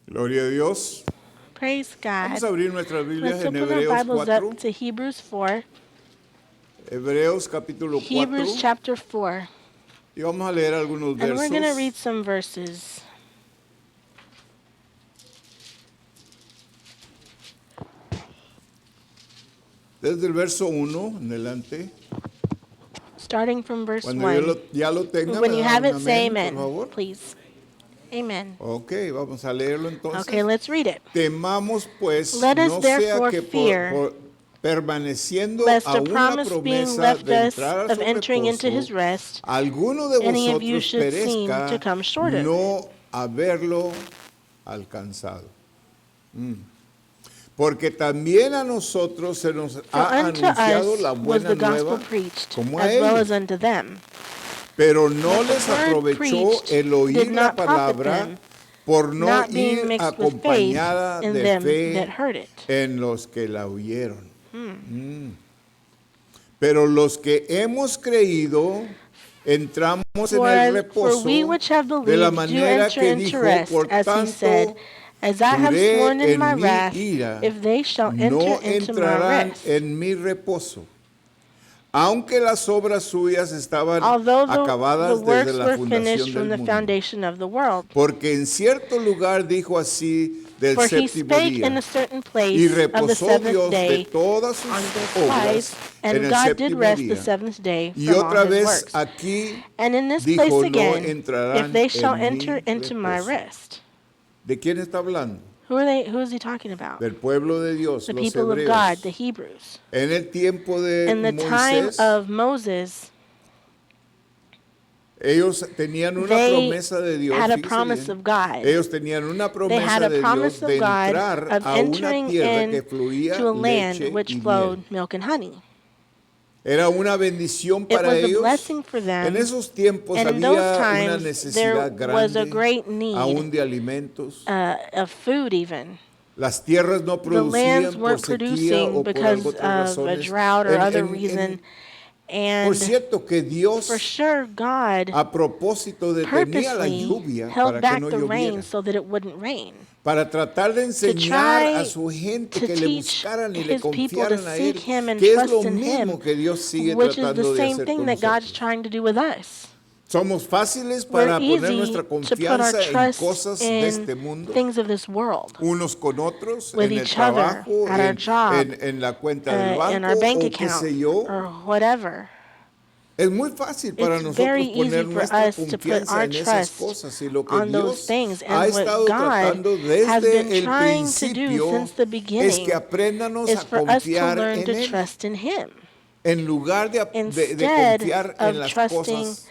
Gloria a Dios. Praise Vamos God. a abrir nuestras Biblias Let's en open our Hebreos Bibles 4. up to Hebrews 4. Hebreos capítulo 4. Hebrews chapter 4. Y vamos a leer algunos And we're going to read versos. some verses. Desde el verso 1 en adelante. Starting from verse Cuando 1. ya lo tenga, When me you da have un it, say amén, por amen, favor. please. Amen. Ok, vamos a leerlo entonces. Okay, let's read it. Temamos pues, Let us no sea therefore que fear, permaneciendo lest a aún la promise being promesa left de us entrar a of su entering into his reposo, rest, alguno de any of you vosotros should seem to perezca come short of it. no haberlo alcanzado. Porque también a nosotros se nos For ha unto anunciado us la was buena the gospel nueva preached, como a as well ellos. as unto them. Pero no But the les word aprovechó preached el oír did la not profit palabra them, por no not being ir mixed with faith acompañada in de them that fe heard it. en los que la oyeron. Pero los que hemos creído entramos en el For we reposo which have de la believed do manera enter que into dijo, rest, por as he said, tanto as I have sworn juré in my en mi wrath, ira, if they shall enter no into my entrarán rest. en mi reposo. Aunque las obras suyas estaban Although the acabadas desde works la were fundación finished from del the mundo. foundation of the world. Porque en cierto lugar dijo así del For he séptimo spake in día, a certain y place of the reposó seventh Dios de day todas sus on this obras place, en and el God did séptimo rest the día. seventh day Y from all otra his vez works. aquí And in this dijo, place no again, if entrarán they shall en enter mi into my reposo. rest. ¿De quién está hablando? Who is he talking about? Del pueblo de Dios, The los people of God, the hebreos. Hebrews. En el tiempo de In the time Moisés, of Moses, ellos tenían una they promesa de Dios, had a fíjese promise bien. of God. Ellos tenían una They had promesa a de promise Dios de of God entrar of a una entering tierra que in fluía to a land leche which y flowed miel. milk and honey. Era una bendición It para was a ellos. blessing for En them. esos tiempos And in those había una times, there necesidad was a grande, great need aún de alimentos. of food even. Las tierras no The lands producían por weren't sequía producing o por because otras of a razones. drought or other reason. Por And cierto que for Dios sure, God a propósito detenía la purposely lluvia held para que back no the rain lloviera, so that it wouldn't rain. para tratar de To enseñar a try su gente to que le teach buscaran y le his people to confiaran a seek Él, him and que es lo trust in him, mismo que Dios sigue which is the tratando de same hacer thing con that God's nosotros. trying to do with us. Somos fáciles We're para poner easy nuestra to put our confianza en trust cosas de in este mundo, things of this world, unos con otros, with en el each other, trabajo, at our job, en la cuenta del in banco our bank o qué account, sé yo. or whatever. Es muy fácil para It's very nosotros poner easy for nuestra us to put confianza our en esas trust cosas y lo que on those Dios things. ha And what estado God tratando has been desde el trying to do principio since the es beginning que aprendanos is a for us to confiar learn en to Él, trust in Him en lugar de instead confiar en of las trusting cosas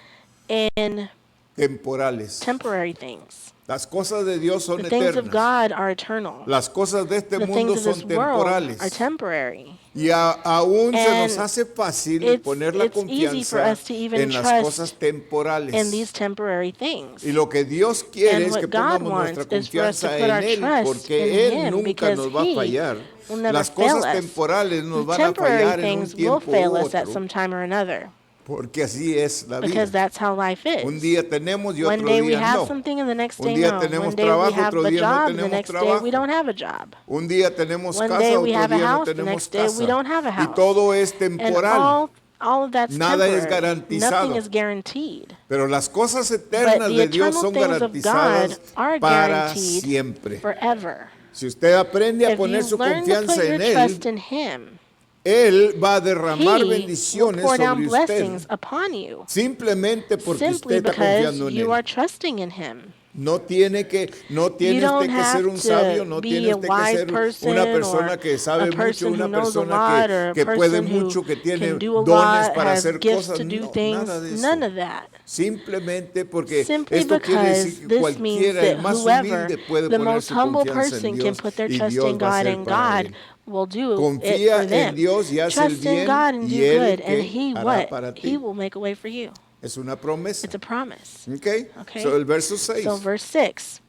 in temporales. temporary things. Las cosas de Dios son The things of eternas. God are eternal. Las cosas de este The mundo things of this son world are temporales. temporary. Y aún se nos And hace fácil poner la it's easy for confianza us to even en las trust cosas in temporales. these temporary things. Y lo que Dios quiere And es que what God pongamos nuestra wants is for us to confianza put en our Él, trust in porque Él Him nunca because nos va a He fallar. will never Las fail cosas us. temporales nos The van a temporary fallar en un things will tiempo fail u us at otro, some time or another porque así es la vida. because that's how life Un is. día tenemos y One otro day we día have no. something and the next Un day día no. tenemos One day we trabajo, have otro a día no job, the tenemos next day we trabajo. don't have a job. Un día tenemos One casa, day we otro have a día no house, the tenemos next day we casa. don't have a Y house. todo es And temporal. all of that's Nada es temporary. Nothing garantizado. is guaranteed. Pero las cosas But eternas the de Dios eternal son things of God garantizadas are para guaranteed siempre. forever. Si usted aprende a If poner you su learn to confianza put your en trust Él, in Him, Él va a derramar He will bendiciones pour down sobre usted blessings upon you simplemente porque simply usted está because confiando en you Él. are trusting in Him. No tiene You don't usted que ser have un sabio, to no be tiene a usted que wise ser una person or persona que a sabe mucho, person who una knows a persona lot or a que puede person who mucho, que tiene can do a dones lot, para has hacer gifts cosas. to do No, things. nada de None eso. of that. Simplemente porque Simply esto quiere decir because que this means cualquiera, el that más whoever, humilde, puede the poner most su humble confianza en person, can Dios put their y trust Dios in va a God, hacer and para God él. will do it Confía for en them. Dios y haz el Trust in bien God and do y Él good, and ¿qué He hará para He ti? will make a way for you. Es una promesa. It's a promise. Okay? Okay. So el verso 6. So verse 6.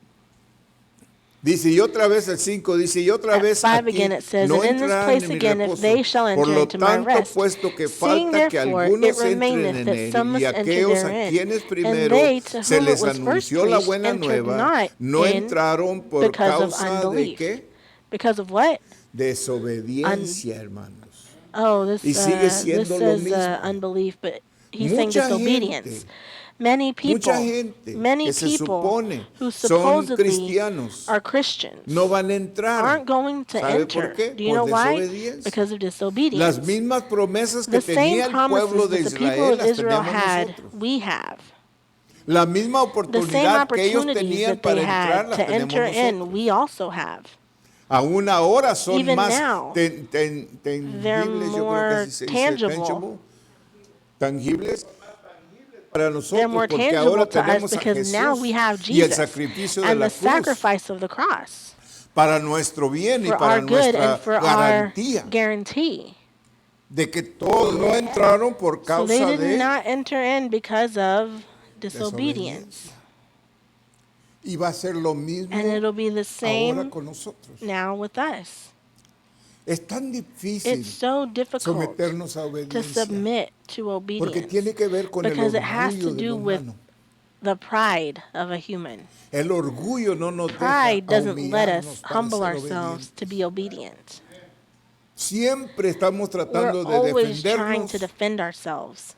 Dice, y otra vez el 5, dice, y otra At vez 5 aquí again it says, no and in this entrarán place en mi again, if reposo. they shall Por enter lo into my tanto, rest. puesto que Seeing falta que therefore algunos it remaineth entren en that él, some y must enter aquellos a therein, quienes and primero they to se whom it les was first anunció la preached buena entered nueva, not no in entraron por because of causa de unbelief. qué? Because of what? Desobediencia, hermanos. Oh, Y this sigue siendo lo says mismo. unbelief, but he's saying Mucha disobedience. gente, Many mucha people, gente many que se people supone who son supposedly cristianos are Christians no van a entrar. aren't going to ¿Sabe enter. por qué? Do you Por know why? desobediencia. Because of Las disobedience. mismas promesas que The same tenía el pueblo promises de that the people Israel of las Israel tenemos had, nosotros. we have. La misma The same oportunidad que ellos opportunities tenían that they para entrar had las to tenemos enter in, nosotros. we also have. Aún ahora son Even más now, tangibles, yo creo que así se dice, tangibles para They're nosotros, more porque tangible ahora to us tenemos a because now we have Jesús y el Jesus sacrificio de and la the cruz sacrifice of the cross para nuestro bien y for para our good nuestra and for our garantía guarantee. de que todos no entraron por So they causa did de not enter in because of disobedience. desobediencia. Y va a ser lo mismo And it'll be the ahora same con nosotros. now with us. Es tan difícil It's so difficult someternos a to obediencia submit to porque obedience tiene que ver con el because it has to orgullo del do with humano. the pride of a human. El orgullo no nos deja Pride doesn't let us humillarnos para humble ser ourselves to be obedient. Siempre estamos We're tratando de always trying defendernos, to defend ourselves,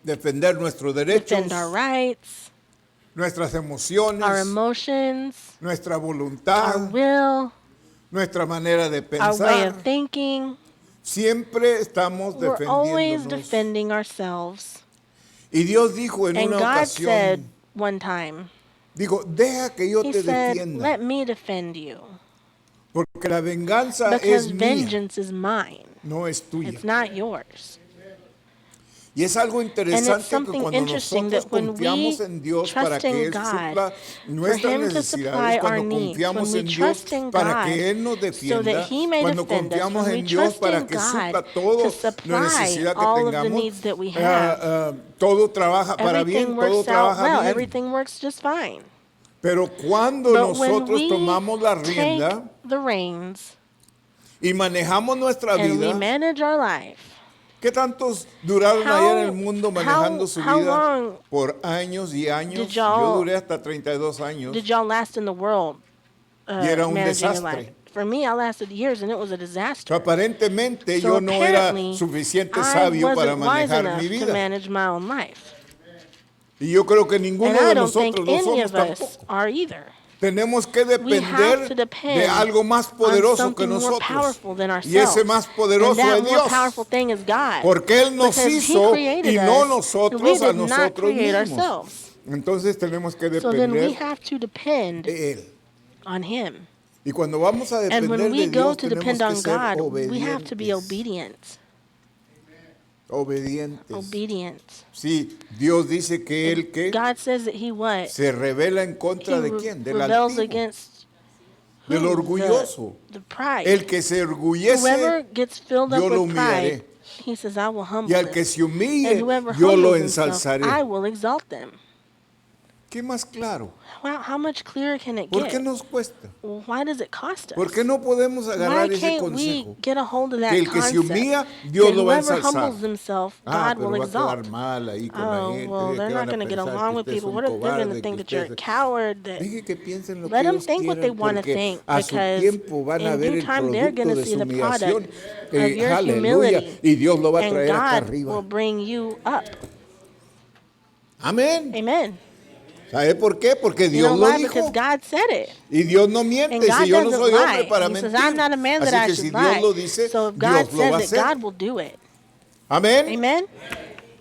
defender nuestros derechos, defend our rights, nuestras emociones, our emotions, nuestra our voluntad, will, nuestra manera de our way pensar. of thinking. Siempre estamos We're always defendiéndonos. defending ourselves. Y Dios dijo en And una God said ocasión, one time, digo, deja que yo He te said, defienda, let me defend you porque la venganza because es mía, vengeance is mine. no es tuya. It's not yours. Y es algo And it's interesante que something cuando interesting nosotros that when confiamos we en Dios para trust que in Él God, supla for nuestras Him to supply necesidades, our cuando needs, confiamos when we en Dios trust in para God que Él nos so that defienda, He may cuando defend us, confiamos when we en Dios trust para in que God supla to toda la supply necesidad que all of the tengamos, needs that we have, todo trabaja para everything bien, todo works out trabaja well, bien. everything works just fine. Pero cuando But when nosotros we tomamos la take rienda the reins y manejamos nuestra and we vida, manage our life, ¿qué tantos duraron allá en el mundo manejando how su vida long por años y años? did Yo y'all- duré hasta 32 años. did y'all last in the world Y era un managing your desastre. life? For me, I lasted years and it was a disaster. Aparentemente So yo no era apparently, suficiente I sabio para wasn't wise manejar enough mi to vida. manage my own life. Y yo creo que ninguno And I de don't think nosotros lo any somos of us tampoco. are either. Tenemos que We have depender to depend de algo más on poderoso que something more nosotros. powerful than Y ourselves. ese más And poderoso that es more Dios. powerful thing is God. Porque Él nos Because He hizo created y no us, nosotros we a did not nosotros create mismos. ourselves. Entonces tenemos que So then we depender have to depend de Él. on Him. Y cuando vamos a And depender when we de go Dios to tenemos depend que on ser God, we have to be obedientes. obedient. Obedientes. Obedient. Sí, Dios dice que Él que God says that He what? se revela en He contra de quién? Del rebels altivo, against del who? orgulloso. The pride. El que se Whoever orgullece, gets filled yo up lo with pride, humillaré. He says, I will Y humble al que them. se humille, And whoever yo lo humbles himself, I ensalzaré. will exalt them. ¿Qué más claro? Wow, how much clearer can it ¿Por get? qué nos cuesta? Well, why does it cost us? ¿Por qué no podemos Why agarrar ese can't we consejo? get a hold of that Que el que se concept? humilla, Dios that lo va a whoever ensalzar. humbles himself, Ah, God pero will va a quedar exalt. mal ahí con la Oh, gente. well, ¿Qué they're van not a going to get pensar? along Que with usted es people. un What if they're going cobarde, to think que that you're a usted es- coward? That Deje que piensen lo Let que them ellos think what they quieran, want to porque think, a su because tiempo van a in ver due el time they're producto going to de see su the humillación. product of your Aleluya. humility, Y Dios lo va a and traer acá God arriba. will bring you up. Amén. Amen. ¿Sabe por qué? Porque You Dios know lo why? dijo. Because God said it. Y Dios no miente. And Si God yo no doesn't soy hombre lie. para He says, mentir. I'm not a man that Así I que should si Dios lo lie. dice, So if Dios God lo va a says it, hacer. God will do it. Amén. Amen.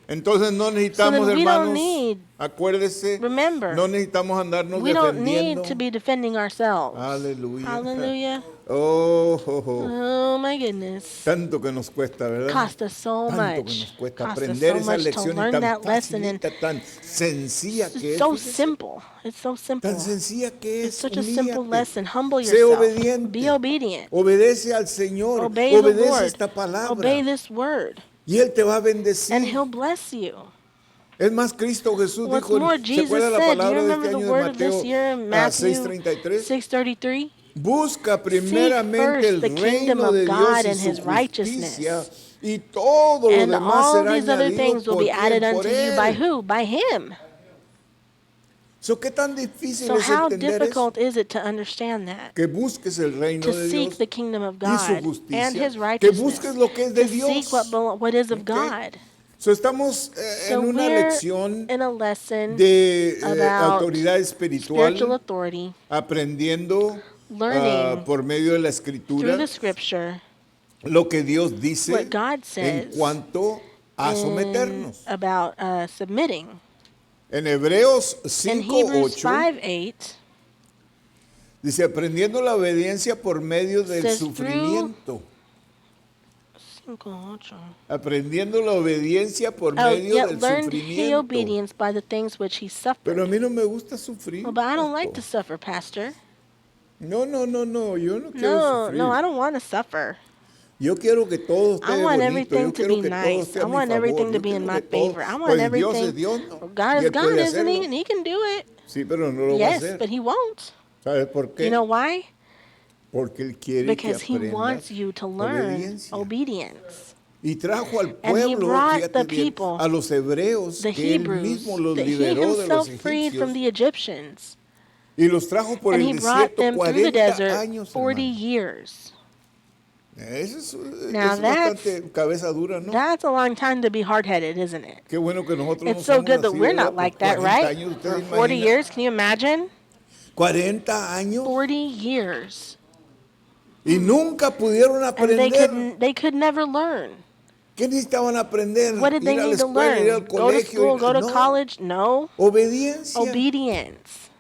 Entonces no necesitamos, So then we don't hermanos, need- acuérdese, Remember, no necesitamos andarnos We don't defendiendo. need to be defending ourselves. Aleluya. Hallelujah. Oh, oh, oh. Oh my goodness. Tanto que nos cuesta, ¿verdad? Cost us so Tanto que much. nos cuesta Cost us aprender so esa much to lección y learn tan that lesson. And facilita, tan sencilla que it's es. so fíjese. simple. It's so simple. Tan sencilla que It's es. such a simple Humíllate. lesson. Humble Sé yourself. obediente. Be obedient. Obedece al Señor. Obey the Obedece Lord. esta palabra. Obey this word. Y Él te va a bendecir. And He'll bless you. Es más, Cristo Jesús What's dijo, more, ¿se Jesus acuerda la said, do you palabra de remember este the año word de of this Mateo year in Matthew 6:33? 6:33? Busca primeramente el the kingdom reino of de God Dios y and su his righteousness. justicia, y todo lo And demás all será these other añadido things will por be added quién, por unto you by él. who? By him. So, ¿qué tan difícil So es how entender eso? difficult is it to understand that? Que busques el reino To de seek Dios the kingdom of y su God and justicia, his que righteousness. busques lo que es de To seek Dios. what is of ¿Ok? God. So, estamos So en una we're lección in a lesson de about autoridad spiritual espiritual, authority, aprendiendo learning por medio de la through the escritura scripture lo que Dios what dice God en says cuanto a someternos. about submitting. En Hebreos In Hebrews 5:8 5:8 dice, aprendiendo la obediencia por medio del says sufrimiento. 5:8. Aprendiendo la obediencia por Oh, medio yet del learned he sufrimiento. obedience by the things which he Pero a suffered. mí no me gusta sufrir. Well, but I don't like to pastor. suffer, Pastor. No, yo no quiero No, sufrir. I don't want to suffer. Yo quiero que todo I esté want bonito, everything yo to quiero be que todo nice. esté I a mi want favor, everything to yo be in quiero my que todo, favor. I want pues Dios everything. es Dios, ¿no? Well, God Y is Él God, puede isn't he? hacerlo. And he can do it. Sí, pero no lo va a Yes, hacer. but he won't. ¿Sabes por You qué? know why? Porque Él quiere Because que he aprendas wants you to learn obediencia. obedience. Y trajo al And he pueblo, brought fíjate the bien, people, a los hebreos, the que Él Hebrews, mismo los that he liberó de los himself freed from egipcios, the Egyptians. y los trajo por And el he brought desierto them through the 40 desert años, 40 hermano. years. Eso es, Now es bastante cabeza dura, ¿no? That's a long time to be hard-headed, isn't it? Qué bueno que nosotros no It's so somos good that así, we're ¿verdad? not Por like that, 40 right? años, For ¿usted 40 imagina? years, can you imagine? 40 años 40 years. y nunca pudieron And aprender. they could never learn. ¿Qué necesitaban aprender? What did they Ir a la need to escuela, ir al learn? Go to colegio. school, go to No, college? No. obediencia. Obedience.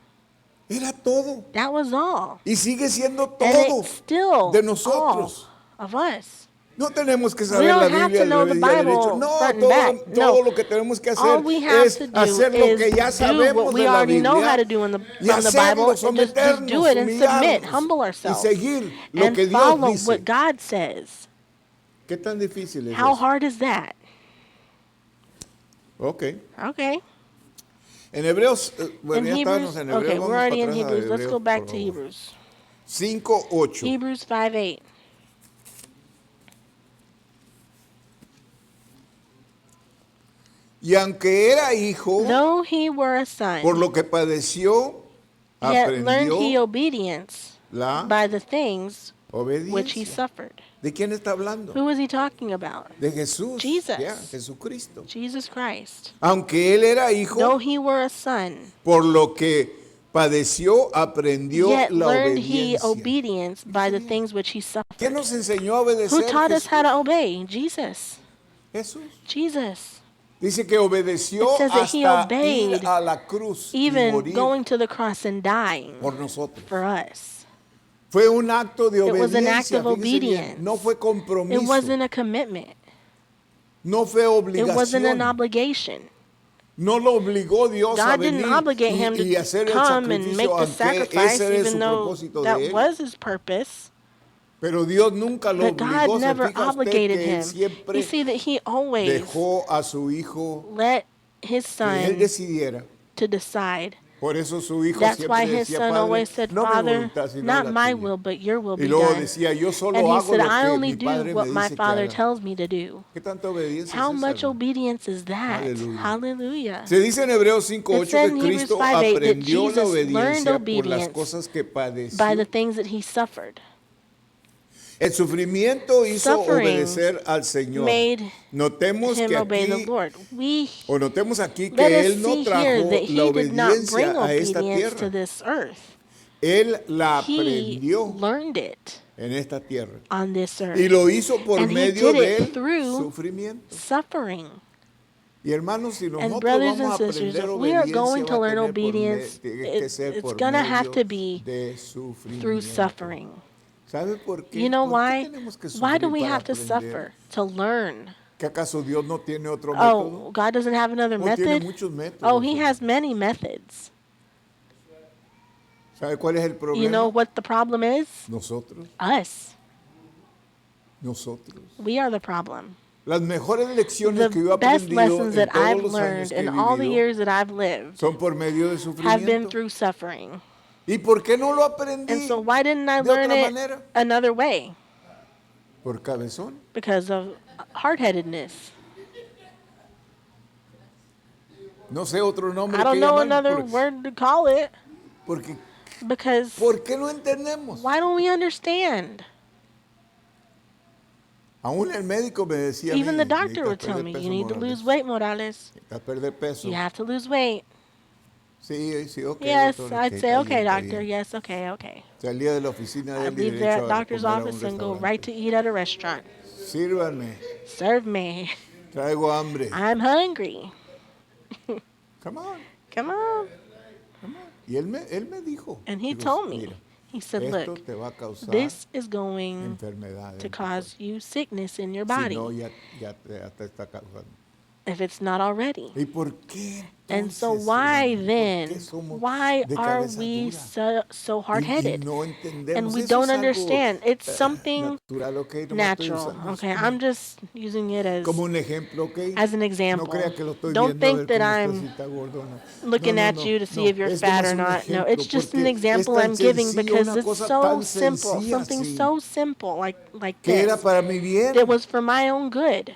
Era todo. That was all. Y sigue siendo And todo it's still de all nosotros. of us. No tenemos que We saber la don't have Biblia to al know the revés y al derecho. Bible No, front and back. todo No. lo que tenemos que All hacer we have es to do hacer lo is que ya do sabemos what we de la already know how to Biblia do y from the Bible, hacerlo, and just do someternos, it and submit, humillarnos humble y ourselves, seguir lo and que Dios follow dice. what God says. ¿Qué tan difícil es How eso? hard is that? Ok. Okay. En Hebreos, bueno, In ya Hebrews, estábamos en Hebreos, okay, vamos we're already para in atrás a Hebrews. Let's go Hebreos, back por to favor. Hebrews. 5:8. Hebrews 5:8. Y aunque era hijo, Though he were a son, por lo que padeció, yet learned he aprendió obedience la by the things which he obediencia. suffered. ¿De quién está hablando? Who is he talking about? De Jesús. Jesus. Ya, Jesucristo. Jesus Christ. Aunque él era Though hijo, he were a son, por lo que padeció, aprendió yet la learned he obediencia. obedience by the things which he ¿Quién suffered. nos enseñó a Who obedecer? taught us how Jesús. to obey? Jesus. Jesús. Jesus. Dice que obedeció It says that he hasta obeyed, ir a la cruz y Even morir going to the cross and dying por nosotros. for us. Fue un acto de It was an obediencia. act of fíjese bien. obedience. No fue It compromiso. wasn't a commitment. No fue It wasn't an obligación. obligation. No lo obligó Dios a God didn't venir obligate him y to hacer el come and make sacrificio, the aunque sacrifice, ese era su even though propósito that de él. was his purpose. Pero Dios nunca lo But obligó. God Se never fija usted obligated que él him. siempre You see that he always dejó a su hijo let his que él son decidiera. to decide. Por eso su hijo That's siempre why his decía, son Padre, always said, no mi Father, voluntad, sino not la my tuya. will, but your will Y be luego done. decía, yo solo And he hago said, lo I que only mi do padre me what my dice que Father haga. tells me to do. ¿Qué tanta obediencia How es esa, much hermano? obedience is that? Aleluya. Hallelujah. Se dice en Hebreos It 5:8 said que in Hebrews Cristo 5:8 that aprendió la Jesus learned obediencia por las obedience cosas que padeció. by the things that he suffered. El sufrimiento hizo Suffering obedecer al Señor. made Notemos him que obey the aquí, Lord. notemos aquí Let que us Él no see here trajo that la he did not bring obediencia a esta obedience to tierra. this earth. Él la He aprendió learned it en esta tierra. on this earth. Y lo hizo por And he medio did it del through sufrimiento. suffering. Y hermanos, si And nosotros brothers vamos and a sisters, aprender if we are obediencia, going to va a learn tener obedience, tiene que ser it's por going to have medio to be de through sufrimiento. suffering. ¿Sabe por qué? You know ¿Por qué why? tenemos que Why do sufrir we para have to aprender? suffer? To learn. ¿Que acaso Dios no tiene otro método? Oh, God doesn't have another Oh, tiene method? muchos métodos. Oh, he has many methods. ¿Sabe cuál es el problema? You know what the problem is? Nosotros. Nosotros. We are the problem. Las mejores lecciones que yo The he best aprendido lessons en that todos I've los años learned que he in all the vivido years that I've lived son por medio de have been sufrimiento. through suffering. ¿Y por qué no lo aprendí And so why didn't I de learn otra it manera? another way? Por cabezón. Because of hard-headedness. No sé otro nombre I don't que know llamar. another word to call it. Porque, Because ¿por qué no entendemos? why don't we understand? Aún el médico me decía a Even mí, the doctor necesitas would tell perder me, peso, you need to Morales. lose weight, Morales. Necesitas perder peso. You have to lose weight. Sí, sí, ok, Yes, doctor, I'd ok, say, está okay, bien, está doctor. bien. Yes, okay, okay. Salía de la oficina de I'd él y leave there at derecho a doctor's comer a un office and go restaurante. right to eat at a restaurant. Sírvanme, Serve me. traigo hambre. I'm hungry. Come on, Come on. come on. Y él me dijo. And he digo, told me, mira, he said, esto look, te va a causar this is going enfermedades to en tu cause cuerpo. you sickness in your Si body no, ya te está causando. if it's not already. ¿Y por qué And so entonces, why hermano, por then, qué somos why de are cabeza we dura? so Y hard-headed? no entendemos. And we Eso don't es algo understand. It's something natural, ok, nomás estoy natural. usando Okay, eso I'm just using it como un ejemplo, ok. as an No example. crea que lo estoy Don't viendo a think ver that cómo está, I'm si está gordo o no. looking No, no, at no, you to see no, if you're es fat nomás or un not. No, ejemplo, it's just an porque example es tan I'm giving sencillo, because una it's cosa so tan simple, sencilla something así, so simple like que era this. para mi bien. That was for my own good.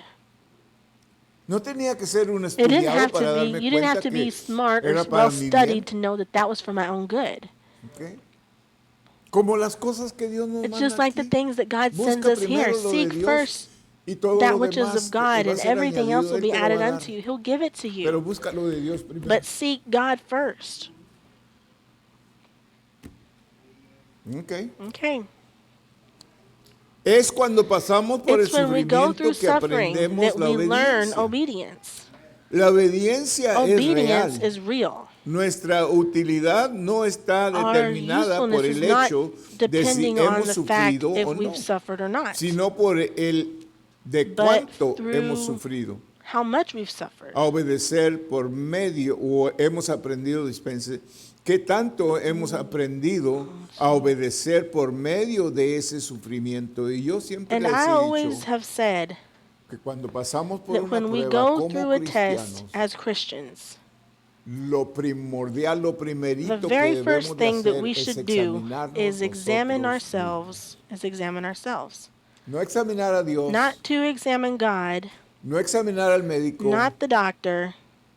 No tenía que ser un It didn't estudiado have para to be, darme you didn't have cuenta to be que smart or era well para mi studied bien. to know that that was for my own good. ¿Ok? Como las cosas que Dios nos It's manda just like the aquí. things that God sends Busca us here. primero lo de Seek Dios first y todo that lo which is of demás God, va a and ser everything else añadido. will Él be te lo va added a dar. unto you. He'll give it to Pero you. busca lo de Dios primero. But seek God first. Okay. Okay. Es cuando pasamos por el It's when we go through sufrimiento que suffering aprendemos that la we learn obediencia. obedience. La obediencia es Obedience real. is real. Nuestra utilidad no está Our determinada por usefulness is el not hecho de si depending on hemos the fact sufrido if o no, we've suffered or not, sino por el de but cuánto hemos through sufrido. how much we've suffered. A obedecer por medio, o hemos aprendido, dispense, ¿qué tanto hemos aprendido a obedecer por medio de ese sufrimiento? Y yo siempre And les I he always dicho have said que cuando pasamos por that una when we prueba go como through a test cristianos, as Christians, lo primordial, lo the primerito que very debemos first de thing that hacer we es should do examinarnos is examine nosotros mismos. ourselves. No examinar a Dios, Not to examine God, no examinar al médico, not the doctor,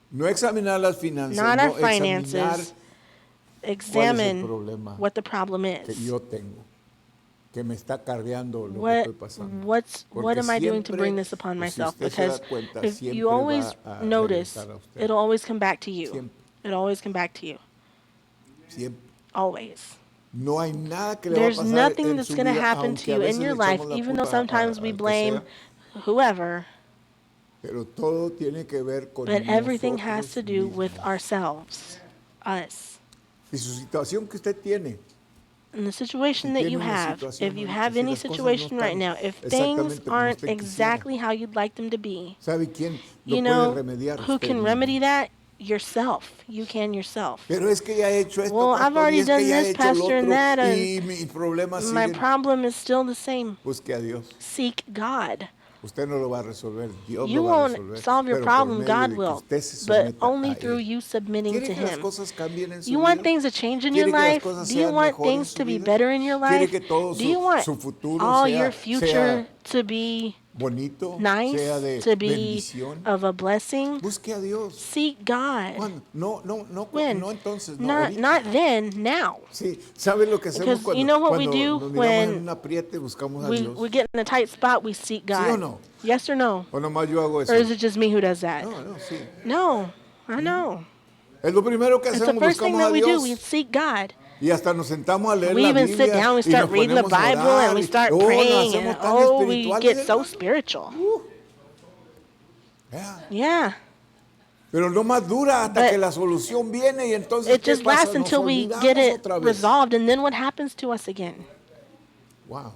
no examinar las finanzas, not our no examinar finances. cuál es el Examine problema what the problem que is. yo tengo, que me está cargando lo que What estoy pasando. what Porque am I doing to siempre, bring this upon pues, si myself? usted se da Because cuenta, if siempre you always va a notice, regresar a usted. it'll always come back to you. Siempre. It'll always come back to you. Siempre. Always. No hay nada que le va a There's pasar nothing en that's su going to vida, happen aunque to a you in veces your le life, echamos la even though culpa sometimes we al que blame sea, whoever, pero todo tiene que ver con but everything has nosotros to do with mismos. ourselves, us. Y su situación que usted tiene, In the situation Si that tiene you una have, situación if you ahorita, have si any las cosas no situation right están now, if things exactamente como aren't usted quisiera, exactly how you'd like them to be, ¿sabe quién lo you puede know, remediar? who Usted can mismo. remedy that? Yourself. You can yourself. Pero es que ya he hecho esto, Well, I've pastor, y already es que done ya he this, hecho lo pastor, and otro, that, y mis problemas My siguen. problem is still the same. Busque a Dios. Seek God. Usted no lo va a resolver, Dios You lo va a won't resolver. solve your pero por problem, medio God de que will, usted se but someta only a through Él. you submitting ¿Quiere to que las Him. cosas cambien en su You want vida? things to change in your ¿Quiere que las life? cosas Do you sean want mejor en things su to be vida? better in your ¿Quiere life? que todo Do you want su futuro all sea, your future to be bonito, nice, sea de to be bendición? of a blessing? Busque a Dios. Seek God. ¿Cuándo? No, When? no entonces, no Not, ahorita. not then, now. Sí, ¿sabe lo que hacemos Because cuando, you know what we cuando do nos miramos when en un apriete, buscamos a We Dios? get in a tight spot, we seek God. ¿Sí o no? Yes or no? ¿O nomás yo hago eso? Or is it just me who does that? No, sí. No, I know. Es lo primero que It's the hacemos, first thing buscamos that a we do. Dios. We seek God. Y hasta nos sentamos a leer We la even Biblia sit down, we y start nos reading the ponemos a Bible, and we orar, start nos praying, hacemos and tan we espirituales, get so hermano. spiritual. Yeah. Yeah. Pero no más dura hasta But que la solución viene y entonces It ¿qué just pasa? lasts Nos until we olvidamos get it otra vez. resolved, and then what happens to us again? Wow.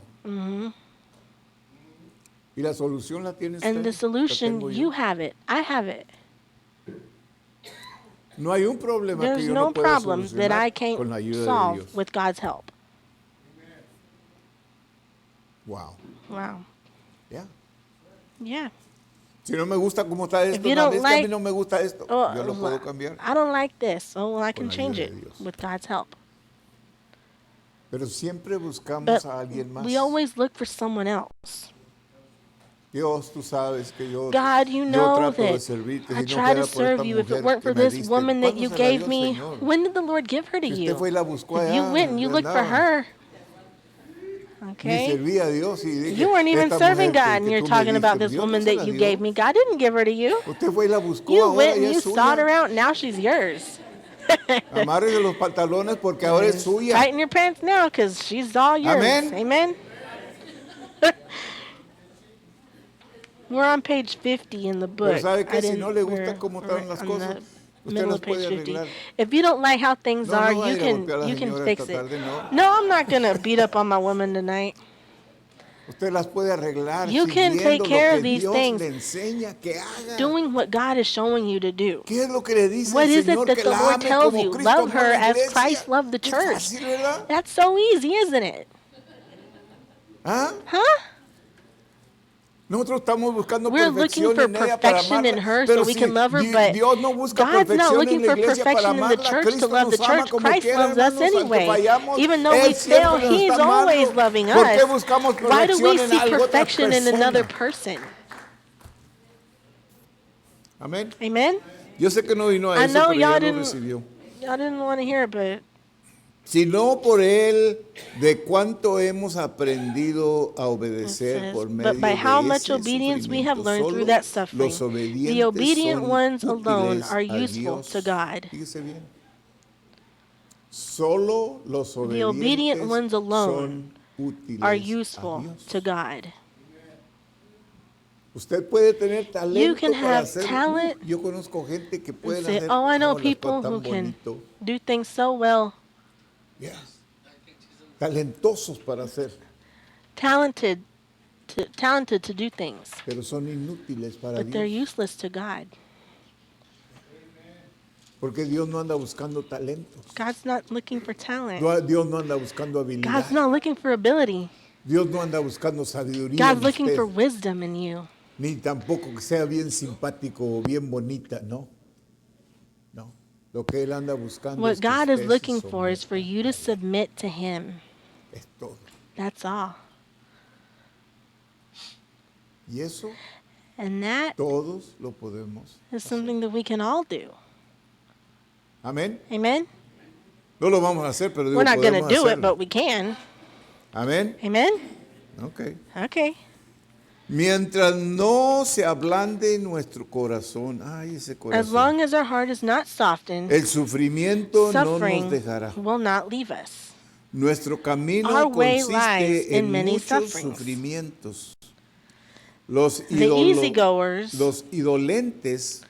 Y la solución la tiene usted. And the la solution, tengo yo. you have it. I have it. No hay un problema que There's yo no no pueda problem that I solucionar con la can't ayuda de solve Dios. with God's help. Wow. Wow. Yeah. Yeah. Si no me gusta cómo está esto, you no, don't es que a mí like- no me gusta esto. Oh, Yo lo puedo cambiar. I don't like this. Oh, well, I can Con la change ayuda it de Dios. with God's help. Pero siempre buscamos But a alguien más. we always look for someone else. Dios, tú sabes que yo God, you know trato de that servirte. I Si no try to fuera por esta serve you. If it mujer weren't que for me this diste, woman that ¿cuándo you se la gave dio el me, Señor? when did the Lord give her to Si usted you? fue y la buscó If allá, you went and you looked for andaba. her, Ni okay? servía a Dios y dije, You weren't even esta serving mujer God, and que you're tú me talking about diste, this Dios no woman se that la you dio. gave me. God didn't give her to you. Usted fue y la buscó, You ahora went and ya you es sought her suya. out, and now she's yours. Amárrese los pantalones porque ahora es suya. Tighten your pants now, because she's all yours. Amén. Amen? We're on page 50 in the book. Pero ¿sabe qué? Si no le we're- gusta cómo we're están las on cosas, the usted middle las of page puede 50. arreglar. If you don't like how things No, are, no va a you ir a golpear a la can señora fix esta it. tarde, no. No, I'm not gonna beat up on my woman tonight. Usted las puede arreglar You can siguiendo take lo care que of these Dios things, le enseña que haga. doing what God is showing you to do. ¿Qué es lo que le dice What el is it Señor? that Que the la Lord ame tells como you? Cristo Love amó her la as iglesia. Christ loved the Qué church. fácil, ¿verdad? That's so easy, isn't it? ¿Ah? Huh? Nosotros estamos buscando We're looking perfección for en ella para perfection in amarla, her pero so we si can love her, but Dios no busca God's not perfección looking en la for iglesia para perfection in the amarla, church to Cristo love the nos ama church. como Christ quiera, loves us hermanos, aunque anyway. fallamos, Even though Él we fail, siempre nos He's está amando. always loving ¿Por qué us. buscamos Why do we perfección en seek algo, otra perfection in another persona? person? Amén. Amen? Yo sé que no vino a I eso, know pero ya y'all lo recibió. didn't want to hear it, but Sino por Él, de cuánto hemos aprendido a it obedecer says, por but medio by how de much ese obedience we have sufrimiento. learned through Solo that suffering. los The obedientes obedient son ones alone útiles are a useful Dios. to God. Fíjese bien. Solo los The obedient obedientes ones alone son útiles are a useful Dios. to God. Usted puede tener You talento can para have hacer. talent Yo conozco gente que puede and say, hacer oh, I know las people cosas who tan can bonito. do things so well, Yes. Talentosos para hacer, talented to do things, pero son inútiles para but they're Dios. useless to God. Porque Dios no anda buscando talentos. God's not looking for talent. Dios no anda buscando habilidad. God's not looking for ability. Dios no anda buscando sabiduría God's en looking usted. for wisdom in you. Ni tampoco que sea bien simpático o bien bonita, no. No. Lo que Él anda buscando What es que God usted is looking se for is for someta you to a Él. submit to Him. Es todo. That's all. Y eso And that todos lo podemos. is something that we can all do. Amén. Amen? No lo vamos a hacer, pero digo, We're not going to podemos do it, hacerlo. but we can. Amén. Amen? Ok. Okay. Mientras no se ablande nuestro corazón, ay, ese As corazón. long as our heart is not softened, El sufrimiento no nos suffering dejará. will not leave us. Nuestro camino Our way lies consiste in en many muchos sufferings. sufrimientos. Los, The easygoers los idolentes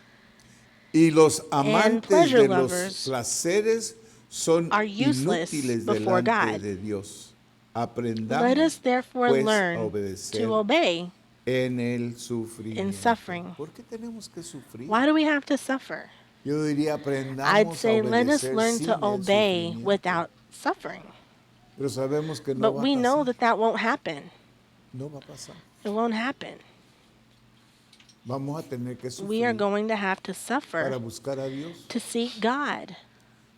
y los amantes pleasure de los lovers placeres son are useless inútiles before delante God. de Dios. Aprendamos Let us therefore pues, a learn obedecer to obey. en el sufrimiento. in suffering. ¿Por qué tenemos que sufrir? Why do we have to suffer? Yo diría aprendamos I'd say a let us obedecer learn sin to el obey sufrimiento. without suffering. Pero sabemos que no But va we a know pasar. that that won't happen. No va a pasar. It won't happen. Vamos a tener que We are sufrir going to have to para suffer buscar a Dios. to seek God.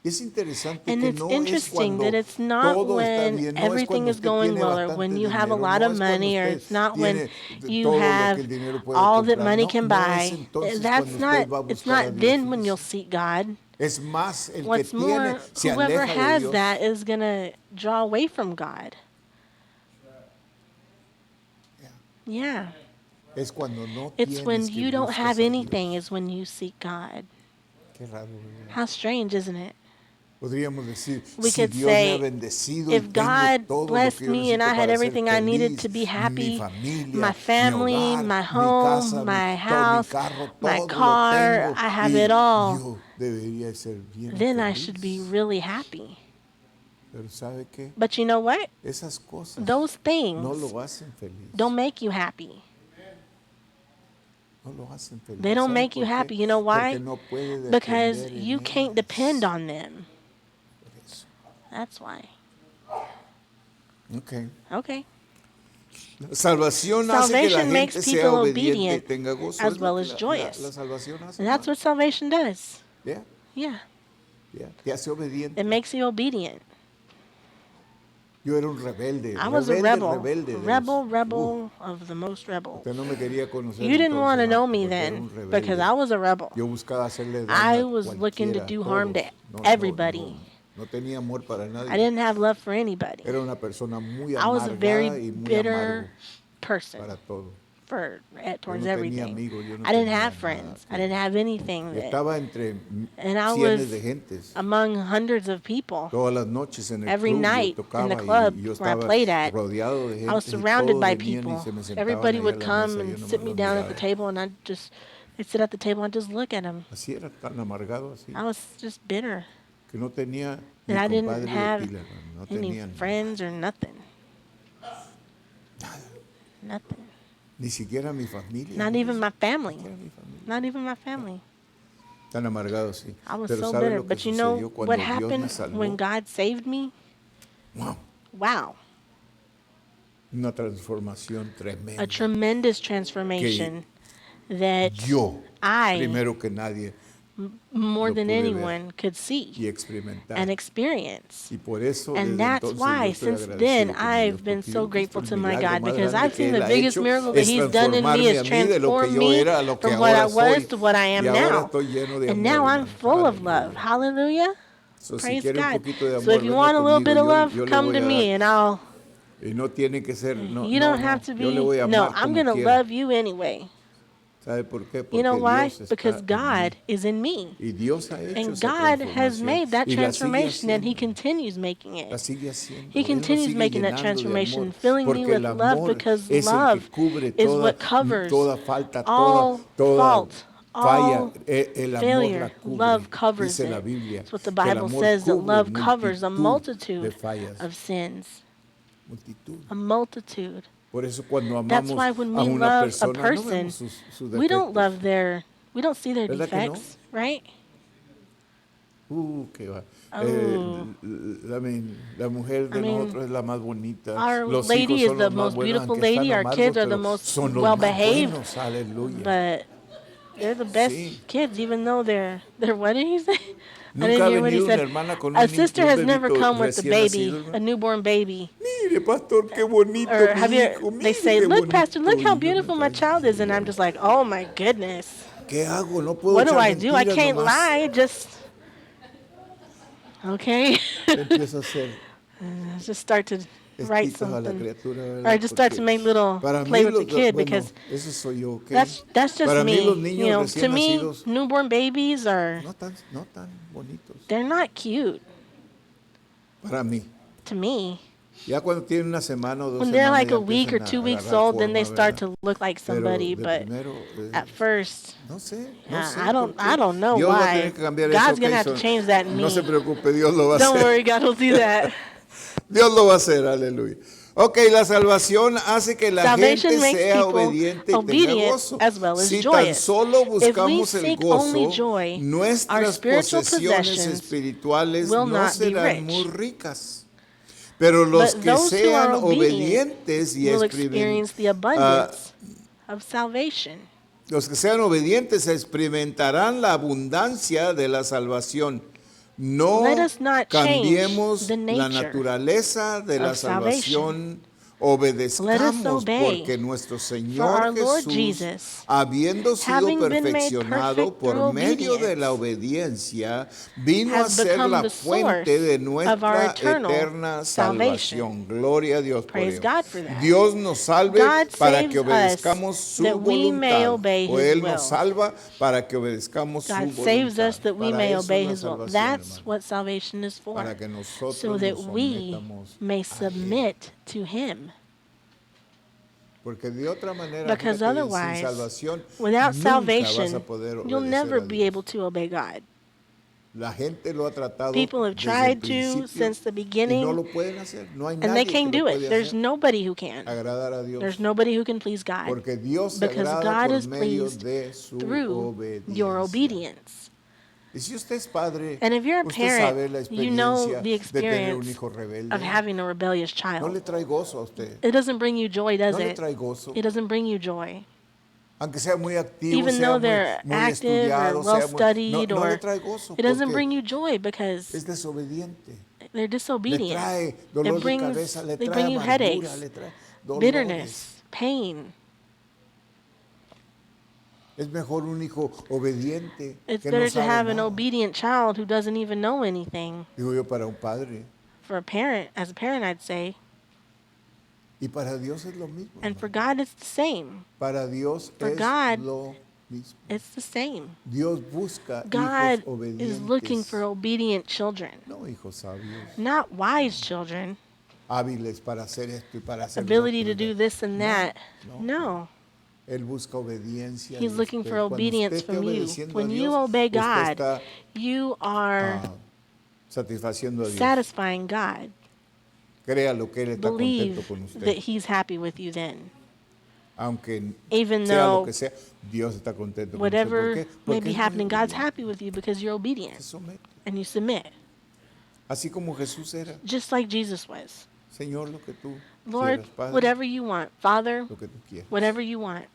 Es interesante And que it's no es interesting cuando that it's not todo está when bien, no es everything cuando is usted going tiene well or bastante when you have a dinero, lot no of es cuando money or usted it's not when tiene you todo lo que have el dinero puede all that comprar. money No, can no es buy. entonces That's cuando not, usted va a it's buscar a not Dios, then when fíjese. you'll seek God. Es más, el que What's tiene more, se whoever aleja de has Dios. that is going to draw away from God. Yeah. Es cuando no It's when tienes que you don't buscas have a anything Dios. is when you seek God. Qué raro, ¿verdad? How strange, isn't it? Podríamos decir, We si could Dios me say, ha bendecido y if tengo God todo lo blessed que yo me and necesito I had para ser everything I needed feliz, to be mi happy, familia, my family, mi hogar, my mi home, casa, my mi house, carro, my todo car, lo tengo, I have y it all, yo debería ser bien then I feliz. should be really happy. Pero ¿sabe qué? But you know what? Esas cosas Those no things lo hacen feliz. don't make you happy. No lo hacen feliz. They don't ¿Sabe make por you qué? happy. You know why? Porque no puede Because depender en you can't ellas. depend on them. Por eso. That's why. Okay. Okay. Salvación hace que la Salvation makes gente sea people obediente y obedient tenga gozo. as Es lo well que as la joyous. salvación hace. And that's what salvation does. Yeah, Yeah. yeah. Te hace obediente. It makes you obedient. Yo era un rebelde, I was a rebelde, rebel. rebelde. de los- Rebel of the most rebel. Usted no me quería conocer. You didn't want to entonces, know ¿no? me Porque era then un rebelde. because I was a rebel. Yo buscaba hacerle daño I a was looking to cualquiera, do a harm to todos. everybody. No tenía amor para nadie. I didn't have love for anybody. Era una persona muy I was a amargada very y muy bitter amargo person para todo. towards tenía everything. amigos, yo no I didn't tenía have nada, friends. sí. I didn't have anything. Y estaba entre And I cientos was de gentes. among hundreds of people. Todas las noches en el Every club night yo in tocaba the club y yo where I estaba played at, rodeado de I gente was y surrounded todos by venían y people. se me sentaban Everybody ahí a would la come mesa y yo and nomás sit me los down at the miraba. table, and I'd sit at the table and just look at them. Así era tan amargado así I was just bitter que no tenía ni that I didn't compadre de have pila, no any tenía friends or nothing. Nothing. ni siquiera mi familia. Not even my family. Ni siquiera mi familia. Not even my family. Tan amargado sí. I was Pero so ¿sabe bitter. lo que But you know sucedió cuando what Dios me happened salvó? when God saved me? Wow, Wow. una transformación tremenda. A tremendous transformation that Yo, I, primero que nadie, more lo than pude ver anyone, could see y experimentar. and experience. Y por eso, And desde that's entonces, why, yo estoy since agradecido then, con mi I've Dios, been porque so yo he grateful visto to el my milagro God más because grande I've que seen Él the ha biggest hecho miracle that es He's done in me is transformarme a mí de lo que transformed yo me era a lo que from what I ahora was soy. to what I am Y ahora now. estoy lleno de And amor, now I'm hermano. full of love. Aleluya. Hallelujah. So, si Praise quiere un God. poquito de amor, So if you venga want a little conmigo, bit of yo love, le come voy to a me dar. and I'll. Y no tiene que ser, no, You no, don't have no. to Yo le voy be. a No, amar I'm como going to quiera. love you anyway. ¿Sabe por qué? You know Porque why? Dios está Because en mí. God is in me. Y Dios ha hecho And esa God has transformación made that y la sigue transformation and He haciendo. continues making La it. sigue haciendo. He Él nos continues sigue making that llenando de transformation, amor, filling me porque with el love amor because es el love que cubre is toda, what covers toda falta, all toda fault, falla. all El amor failure. la cubre. Love covers Dice la it. Biblia That's what the que el Bible amor says, that cubre love covers a multitud de multitude fallas. of sins. Multitud. A multitude. Por eso cuando That's amamos why when a we una love a persona, no person, vemos sus we don't defectos. we don't see their ¿Verdad que no? defects, right? Qué va. Oh. La mujer de I mean, nosotros es la más bonita. Our Los lady hijos is son the los más most buenos, beautiful aunque están lady. Our amargos, kids are the pero most son los well más behaved. buenos. Aleluya. But they're the best Sí. kids, even though they're what did he say? I Nunca didn't ha hear what he venido una said. hermana con A un sister un has never bebito come with a recién baby, nacido, a ¿no? newborn baby. Mire, pastor, qué bonito Or mi have you? hijo. They Mire, say, qué "Look, Pastor, look bonito". how Y yo beautiful me my child is," and I'm just like, "Oh my goodness, ¿Qué hago? No puedo what do echar I do? I mentiras can't nomás. lie. Just okay." Empiezo a hacer Just start to write estitos a la something. criatura, Or I ¿verdad? just start to Porque make little para play mí with the kid because eso soy yo, ¿ok? that's just Para mí me. los You niños know, recién to me, nacidos newborn babies are no tan bonitos. they're not cute Para mí. to me. Ya cuando tienen una semana o dos When they're semanas like ya a week or empiezan 2 a weeks agarrar old, then they forma, start ¿verdad? to look like Pero somebody. de But primero, at first, no sé I por qué. don't know Dios va a why. tener que cambiar God's eso, gonna ok, have to so change that in me. no se preocupe, Dios lo va a Don't hacer. worry, God will do that. Dios lo va a hacer, aleluya. Ok, la salvación hace que la Salvation gente makes sea people obediente y tenga obedient gozo. as well as Si tan joyous. solo If we buscamos el seek only gozo, joy, our nuestras spiritual posesiones possessions espirituales will no not be serán rich. muy ricas. Pero los But que those who are sean obedient obedientes y will experimenten, experience the abundance of salvation. los que sean obedientes experimentarán la abundancia de la salvación. No Let us not change cambiemos the la nature naturaleza de la of salvation. salvación. Obedezcamos obey, porque nuestro for Señor our Lord Jesús, Jesus, habiendo sido having been made perfeccionado perfect por through medio de la obedience, obediencia, vino a has ser become la the fuente de source of our nuestra eternal eterna salvation. salvación. Gloria a Dios por Praise ello. God for that. Dios nos salve God para saves que obedezcamos us su that we may voluntad. obey O His Él will. nos salva para que obedezcamos su God voluntad. saves us that we Para may eso es obey la His will. salvación, That's hermano. what salvation is for. Para que nosotros So that nos we sometamos may a Él. submit to Him. Porque de otra manera, Because fíjate, otherwise, sin salvación, without nunca vas a salvation, poder you'll obedecer never a be Dios. able to obey God. La gente lo ha tratado People have desde el tried to principio since the y no beginning, lo pueden hacer. No hay and they nadie can't que do lo it. puede There's hacer. nobody who can. Agradar a Dios. There's nobody who can please God. Porque Dios se Because agrada God por is medio pleased de su through your obediencia. obedience. Y si usted es padre, And if you're a usted sabe la parent, you know experiencia the de tener un experience hijo rebelde. of having a rebellious No le child. trae gozo a usted. It doesn't bring you joy, does No le it? trae gozo. It doesn't bring you joy. Aunque sea muy activo, Even sea though muy, they're muy active or estudiado, well sea muy, studied, no le or trae gozo it doesn't porque bring you joy because es desobediente. They're Le disobedient. trae dolor de brings- cabeza, le they trae bring you amargura, headaches, le trae dolores. bitterness, pain. Es mejor un hijo obediente It's que no better to sabe have an nada. obedient child who doesn't even know anything. Digo yo, para un padre. For a parent, as a parent, I'd say. Y para Dios es lo mismo. And for hermano. God, it's the same. Para Dios for es God, lo mismo. It's the same. Dios busca God hijos obedientes. is looking for obedient children, No hijos sabios, not wise children. hábiles para hacer esto y para hacer lo Ability otro. to do this and that. no. No. Él busca obediencia. He's de looking usted. for Cuando obedience usted esté from you. obedeciendo a When you Dios, obey usted God, está, you are satisfaciendo a Dios. satisfying God. Créalo que Él está Believe contento con usted. that He's happy with you then. Aunque Even sea lo though que sea, Dios está contento whatever con usted. ¿Por qué? may Porque be es muy happening, God's obediente. happy with you because you're Se obedient somete. and you submit, Así como Jesús era. just like Jesus was. Señor, lo que tú Lord, quieras, Padre, whatever you want. Father, lo que tú quieras. whatever you want.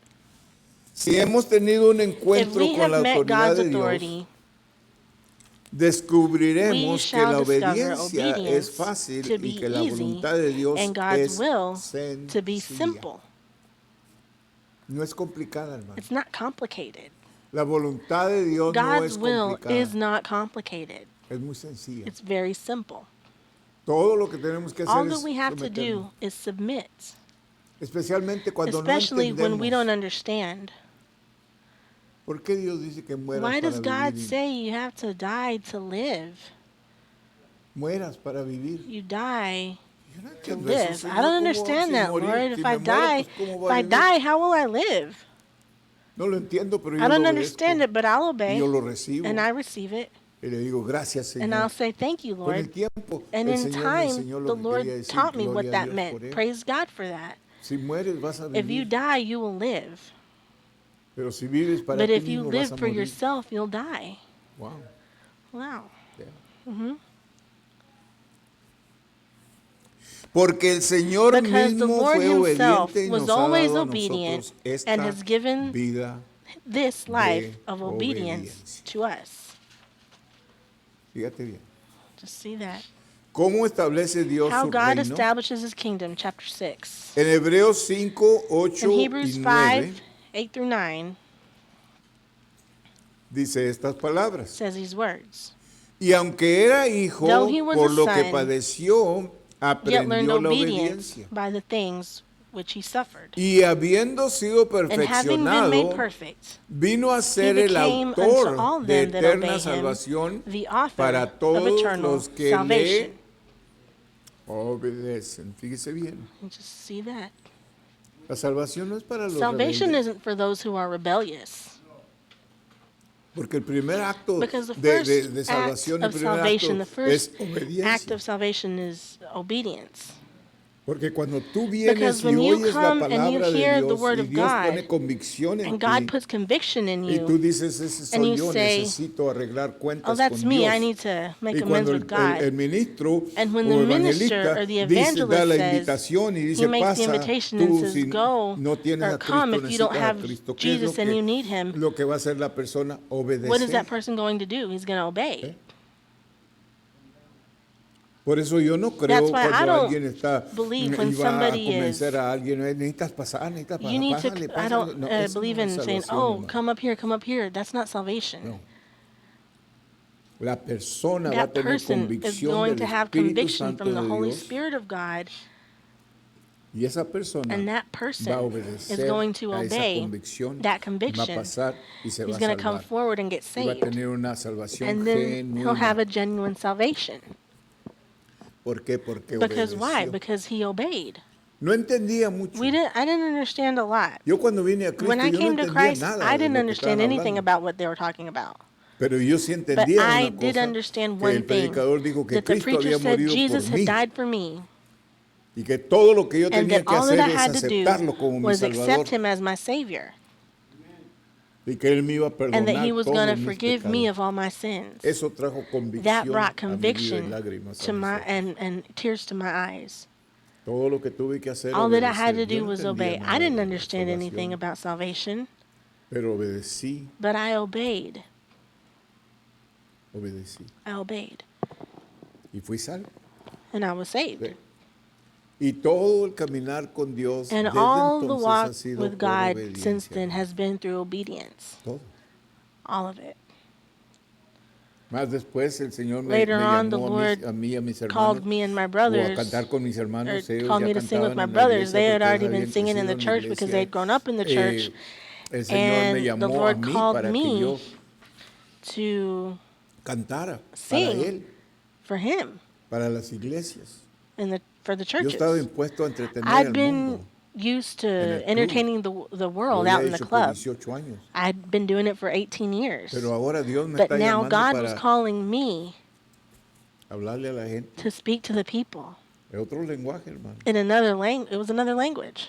Si hemos tenido un If encuentro we con la have met autoridad God's de Dios, authority, descubriremos we que shall la discover obediencia es obedience fácil to y be que la easy voluntad de Dios and God's es will to be sencilla. simple. No es complicada, hermano. It's not complicated. La voluntad de Dios no God's es will complicada. is not complicated. Es muy sencilla. It's very simple. Todo lo que tenemos que All hacer that es we have to do someternos. is submit, Especialmente cuando especially no when we don't entendemos. understand. ¿Por qué Dios dice que mueras Why does para God vivir? say you have to die to live? Mueras para vivir. You die Yo no to entiendo eso, live. Señor. I don't ¿Cómo understand si that, morir? Lord. Si If I me muero, die, pues, ¿cómo if voy a I vivir? die, how will I live? No lo entiendo, pero yo I don't lo understand obedezco. it, but I'll Y obey, yo lo recibo. and I receive it, Y le digo, gracias, and I'll Señor. say, thank you, Con el Lord. tiempo, And el in Señor me time, enseñó the lo que Lord quería decir. taught me what Gloria a that Dios meant. por él. Praise God for that. Si mueres, vas a If you vivir. die, you will live. Pero si vives para But ti if you mismo, live vas a for morir. yourself, you'll die. Wow. Wow. Yeah. Porque el Señor Because the mismo Lord fue himself obediente y was nos ha always dado a obedient nosotros esta and has given vida. This life of de obedience obediencia. to us. Fíjate bien. Just see that. ¿Cómo establece Dios How su God reino? establishes his kingdom, chapter 6. En Hebreos 5, 8 In y Hebrews 9 5, 8 through 9, dice estas palabras. says these words. Y aunque era hijo, Though he was por a lo que son, padeció, Yet learned aprendió la obedience obediencia. by the things which he suffered. Y habiendo sido And having been made perfeccionado, perfect, vino a he ser el became unto autor all de them that eterna obey him salvación the author para of todos eternal los que salvation. le obedecen. Fíjese bien. And just see that. La salvación no es para los Salvation rebeldes, isn't for those who are rebellious. porque el primer acto Because the de first act salvación, el of primer salvation, the acto es first act obediencia. of salvation is obedience. Porque cuando tú vienes Because y when you oyes la come and you palabra de hear the Dios word y of Dios God, pone convicción en And God ti, puts conviction in y tú you. dices, ese and soy you yo, say, necesito arreglar cuentas Oh, that's con me. Dios. I need to make Y amends cuando with God. el ministro And when o the minister evangelista or the dice, da la evangelist says, invitación y he dice, makes the pasa, invitation and tú says, si go no tienes or a come Cristo, if you don't necesitas a have Cristo. ¿Qué es Jesus and you need him. lo que va a hacer la persona? Obedecer. What is that person going to do? He's going to obey. ¿Eh? Por eso yo no creo That's why I cuando don't alguien está believe y when va a somebody convencer is- a alguien, necesitas pasar, You need to, pásale, I pásale. don't No, eso believe no in es saying, salvación, oh, hermano. come up here, come up here. That's not salvation. No. La persona va a That tener person is convicción going del to have Espíritu conviction Santo from the de Holy Dios Spirit of God, y esa persona and that va a person obedecer is going to a esa obey convicción, that va a conviction. pasar y se va He's a going to come salvar. forward and get Y va a saved. tener una salvación And then he'll have genuina. a genuine salvation. ¿Por qué? Porque Because why? obedeció. Because he obeyed. No entendía mucho. I didn't understand a lot. Yo cuando vine a Cristo When I yo no came to entendía Christ, nada I de didn't lo que understand estaban anything hablando. about what they were talking about. Pero yo sí But entendía I una did cosa, understand que one el thing, predicador dijo que that the Cristo preacher había said morido Jesus por had mí died for me, y que todo lo que yo and tenía that que all that hacer I es had to do aceptarlo como mi was Salvador accept him as my Savior, y que Él me iba a and that perdonar he was going todos to mis forgive me pecados. of all my sins. Eso trajo That convicción brought a mi vida y conviction lágrimas a to mis my ojos. and tears to my eyes. Todo lo que tuve que hacer All that I had to obedecer. Yo do no was entendía obey. nada I didn't de la understand anything salvación, about salvation, pero obedecí, but I obeyed. obedecí I obeyed. y fui salvo. and I was saved. Sí. Y todo el caminar con Dios And desde all the entonces walk ha sido with por God since obediencia. then has been through obedience. Todo. All of it. Más después el Señor Later me on, the llamó Lord a mí y a mis hermanos called me and my o a brothers, cantar con mis or hermanos. Ellos called ya me to sing with cantaban my en la brothers. iglesia They had porque ellos already been habían singing in crecido the en la church because iglesia. they had grown up in the church. El Señor me And the llamó a Lord mí called para que me yo to cantara para sing Él, for Him para las iglesias. for the Yo estaba churches. impuesto a entretener I'd al been mundo. used to en el club. entertaining the Lo world había out in the hecho por club. 18 años. I'd been doing it for 18 years. Pero ahora Dios me But está now llamando God was para calling me hablarle a la gente to speak to the people en otro lenguaje, hermano. in another language. It was another language.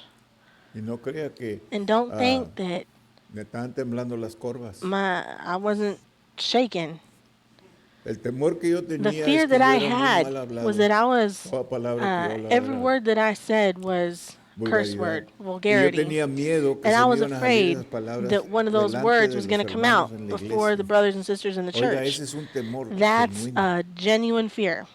Y no crea que And don't ah, think that me estaban temblando las corvas. I wasn't shaken. El temor que yo The tenía fear es que that yo I era muy had mal hablado. was that I was, Toda palabra que yo hablaba every era word that I said was curse vulgaridad. word, Y yo vulgarity. tenía miedo que And se I me was iban a salir afraid esas palabras that one of those delante words de was los going to come hermanos out en la before the iglesia. brothers and sisters in the Oiga, church. ese es un temor That's genuino, a genuine fear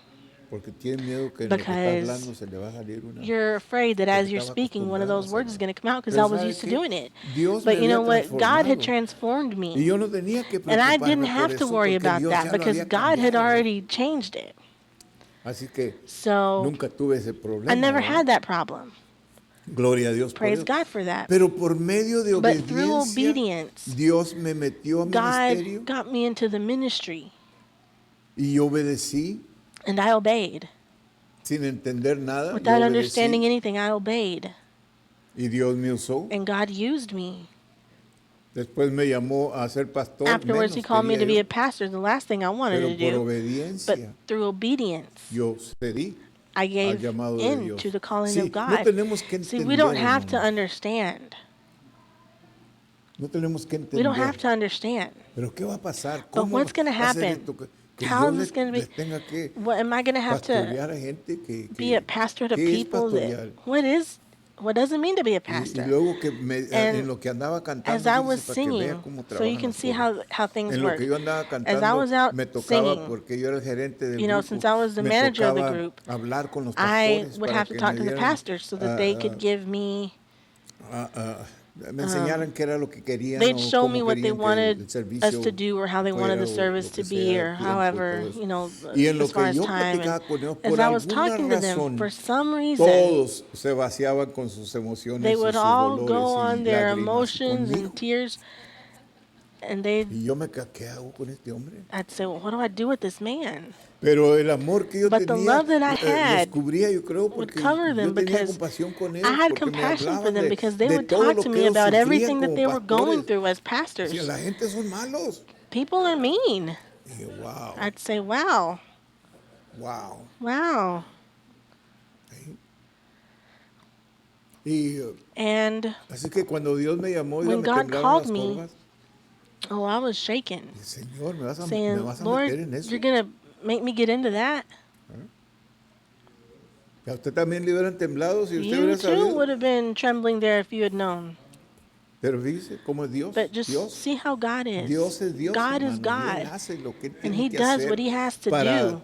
porque tiene miedo que en lo que está because hablando se le va a salir una. you're afraid that Porque as you're estaba speaking, one of acostumbrado a those words is hacerlo. going to come out because Pero I was ¿sabe used to qué? doing it. Dios But me you know había what? God had transformado. transformed Y me. yo no tenía que And I preocuparme didn't por have to eso worry porque about Dios that ya lo because había God had cambiado. already changed it. Así que So nunca tuve ese problema. I never ¿verdad? had that problem. Gloria a Dios por Praise eso. God for that. Pero por medio de But through obediencia, obedience, Dios me metió a ministerio God got me into the ministry y yo obedecí and I obeyed. sin entender nada. Yo Without understanding obedecí anything, I obeyed. y Dios me usó. And God used me. Después me llamó a ser pastor. Afterwards, He Menos called me quería to be yo. a pastor, the last thing I wanted Pero to por do. But obediencia through obedience, yo cedí I al gave llamado de in Dios. to the calling Sí, of no God. tenemos que See, we don't entender, have to hermano. understand. No tenemos que We don't have entender. to understand. Pero ¿qué va a pasar? But ¿Cómo what's going to va a ser happen? esto? Que How yo is this going to be? les tenga que What am I going to have to pastorear a gente be a pastor to ¿qué es people pastorear? that what does it mean to be a Y pastor? luego que And en lo que andaba cantando, as I fíjese, was para que vea singing, cómo so you trabajan can las see cosas. how things En lo work. que yo andaba As I was cantando, out me tocaba, singing, porque yo era el gerente del you know, grupo, since I was the me manager of the tocaba group, hablar con los I pastores would para have to que talk me to the dieran, pastors so that they could give me, me enseñaran qué era lo que querían they'd o show cómo me what they querían que wanted el us servicio to do or how they wanted fuera the o service lo to que be sea, or el tiempo y however, todo eso. you know, Y en lo as far que as yo time. platicaba And con ellos, as por I was alguna talking to them, razón, for some reason, todos se vaciaban con sus they emociones y would sus all dolores go y on their lágrimas emotions conmigo. and tears, and Y yo ¿qué hago con este hombre? I'd say, well, what do I do with this man? Pero el amor que yo But the tenía love that I los had cubría, yo creo, would porque cover yo them tenía because compasión con I ellos, had porque me compassion for hablaban them because they de would todo talk lo to que me ellos about sufrían everything that como they were going pastores. through as Si pastors. la gente son malos. People are mean. Y dije, wow, I'd say, wow, wow. wow. ¿Sí? Y And así que cuando Dios me llamó, when me God temblaron called las me, corvas. I was shaken, Y dije, Señor, me saying, vas a Lord, meter en eso? you're going to make me get into that? ¿A usted también le hubieran temblado si usted You hubiera too sabido? would have been trembling there if you had known. Pero fíjese cómo es Dios. But just Dios. see how God is. Dios es Dios, God is hermano, y Él God. hace lo que Él And tiene He que does hacer what He has to para, do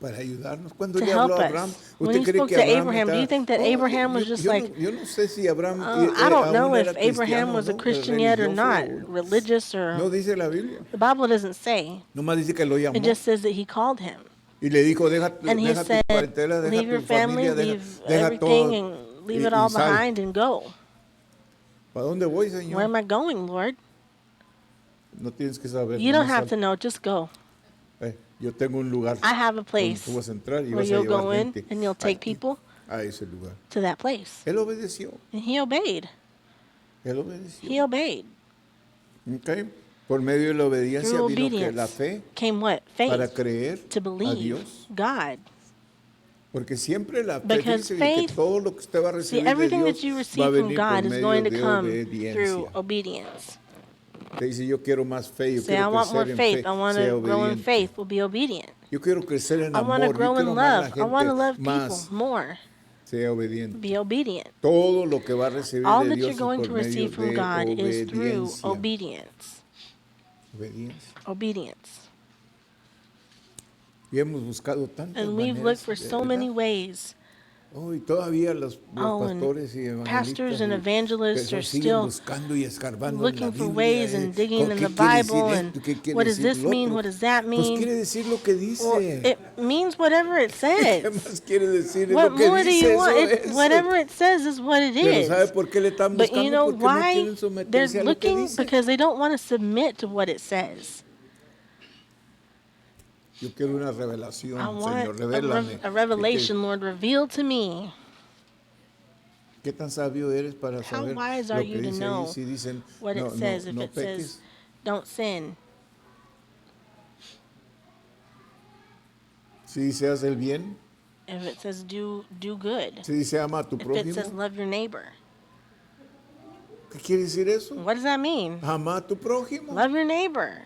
para ayudarnos. Cuando to le habló help a Abraham, us. When ¿usted He cree spoke que to Abraham Abraham, do you estaba- think that Abraham was just like, yo no sé si Abraham I don't know aún if era Abraham cristiano, was a ¿no? Christian yet or Religioso, not, o- religious No or... dice la Biblia. The Bible doesn't say. Nomás dice que lo llamó. It just says that He called him. Y le dijo, And He deja tu said, parentela, deja leave your tu family, familia, leave deja everything, todo and leave y it all sal. behind and go. ¿Para dónde voy, Where Señor? am I going, Lord? No tienes que saber. You don't nomás have sal. to know, just go. Yo tengo un lugar I have a donde place tú vas a entrar y where vas a you'll llevar go in gente and you'll take aquí, people a ese lugar. to that place. Él obedeció. And He obeyed. Él obedeció. He obeyed. Okay. Por medio de la obediencia Through vino que la obedience fe came what? para Faith. creer To a believe Dios. God. Porque siempre la fe, Because fíjese que faith- todo lo que usted va a See, recibir de everything Dios that you va a receive from venir por God is medio going to de come obediencia. through obedience. Usted dice, yo quiero más fe, yo Say, I quiero want more crecer en faith. fe, I want sea to grow in obediente. faith. Will be obedient. Yo quiero crecer en I want to amor, yo grow quiero in amar a la love. I want to love gente más, people more. sea obediente. Be obedient. Todo lo que va a recibir All de that Dios you're es going por to medio receive from de God is through obediencia. obedience. Obediencia. Obedience. Y hemos buscado tantas And we've maneras, looked for so many ¿verdad? ways. Oh, y todavía los Oh, pastores y and pastors evangelistas and y evangelists are personas siguen still buscando y escarbando en la looking for Biblia. ways and digging in ¿Qué the quiere decir Bible and esto? ¿Qué quiere what does decir this lo mean? otro? What does that Pues mean? quiere decir lo que Well, dice. it means whatever it ¿Qué says. más quiere decir? Es What lo que more do dice, you want? eso It, es. whatever it says is what it Pero ¿sabe is. por qué le están But you buscando? know Porque no why? quieren They're someterse a lo que looking dice. because they don't want to submit to what it says. Yo quiero una revelación, I want Señor, revélame. a revelation, Lord, reveal to me. ¿Qué tan sabio eres para How saber wise lo are que you to dice ahí? know Si dicen, what no, it says? no, If no it peques. says, don't sin. Si dice, haz el bien. If it says, do good. Si dice, ama a tu If it prójimo. says, love your neighbor. ¿Qué quiere decir eso? What does that mean? Ama a tu prójimo. Love your neighbor.